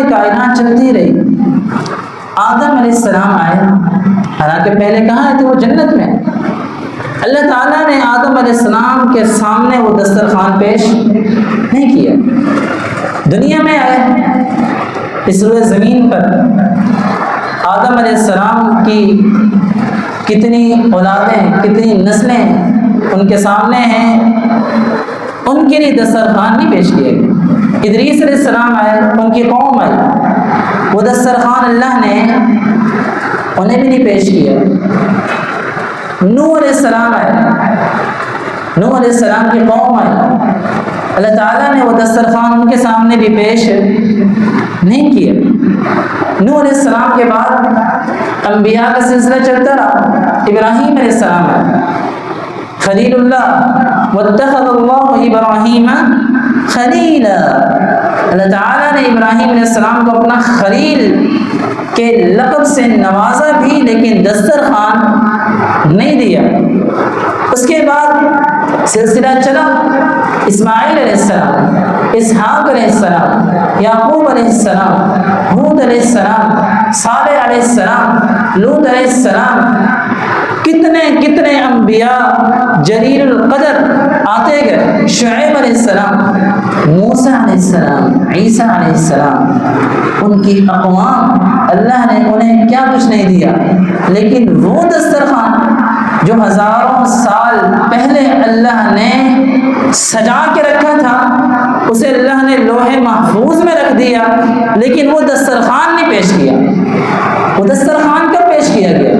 کائنات چلتی رہی، آدم علیہ السلام آئے، حالانکہ پہلے کہاں تھے وہ جنت میں۔ اللہ تعالیٰ نے آدم علیہ السلام کے سامنے وہ دسترخوان پیش نہیں کیا۔ دنیا میں آئے، اس روئے زمین پر آدم علیہ السلام کی کتنی اولادیں، کتنی نسلیں ان کے سامنے ہیں، ان کے لیے دسترخوان نہیں پیش کیے گئے۔ ادریس علیہ السلام آئے، ان کی قوم آئی، وہ دسترخوان اللہ نے انہیں بھی نہیں پیش کیا۔ نوح علیہ السلام آئے، نوح علیہ السلام کی قوم آئی، اللہ تعالیٰ نے وہ دسترخوان ان کے سامنے بھی پیش نہیں کیا۔ نوح علیہ السلام کے بعد انبیاء کا سلسلہ چلتا رہا۔ ابراہیم علیہ السلام آئے، خلیل اللہ، واتخذ اللہ ابراہیم خلیلا، اللہ تعالیٰ نے ابراہیم علیہ السلام کو اپنا خلیل کے لقب سے نوازا بھی، لیکن دسترخوان نہیں دیا۔ اس کے بعد سلسلہ چلا، اسماعیل علیہ السلام، اسحاق علیہ السلام، یعقوب علیہ السلام، ہود علیہ السلام، صالح علیہ السلام، لوط علیہ السلام، کتنے کتنے انبیاء جلیل القدر آتے گئے، شعیب علیہ السلام، موسیٰ علیہ السلام، عیسیٰ علیہ السلام، ان کی اقوام اللہ نے انہیں کیا کچھ نہیں دیا، لیکن وہ دسترخوان جو ہزاروں سال پہلے اللہ نے سجا کے رکھا تھا، اسے اللہ نے لوح محفوظ میں رکھ دیا، لیکن وہ دسترخوان نہیں پیش کیا۔ وہ دسترخوان کب پیش کیا گیا؟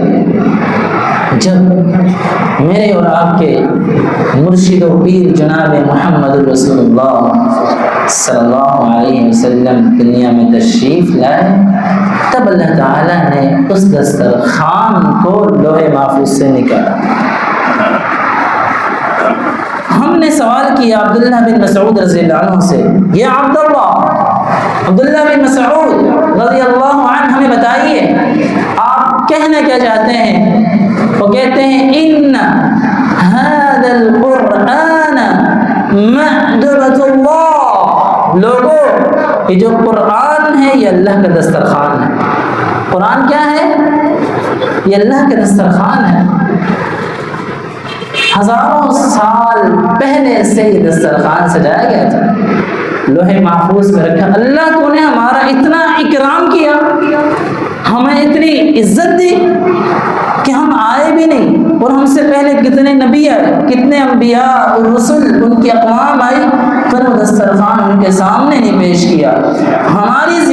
جب میرے اور آپ کے مرشد و پیر جناب محمد رسول اللہ صلی اللہ علیہ وسلم دنیا میں تشریف لائے، تب اللہ تعالیٰ نے اس دسترخوان کو لوح محفوظ سے نکالا۔ ہم نے سوال کیا عبداللہ بن مسعود رضی اللہ عنہ سے، یا عبداللہ بن مسعود رضی اللہ عنہ ہمیں بتائیے آپ کہنا کیا چاہتے ہیں؟ وہ کہتے ہیں ان هذا القرآن مأدبۃ اللہ، لوگوں یہ جو قرآن ہے یہ اللہ کا دسترخوان ہے۔ قرآن کیا ہے؟ یہ اللہ کا دسترخوان ہے۔ ہزاروں سال پہلے سے یہ دسترخوان سجایا گیا تھا، لوح محفوظ میں رکھا۔ اللہ تو نے ہمارا اتنا اکرام کیا، ہمیں اتنی عزت دی کہ ہم آئے بھی نہیں، اور ہم سے پہلے کتنے نبی آئے، کتنے انبیاء اور رسل، ان کی اقوام آئی، تو وہ دسترخوان ان کے سامنے نہیں پیش کیا۔ ہماری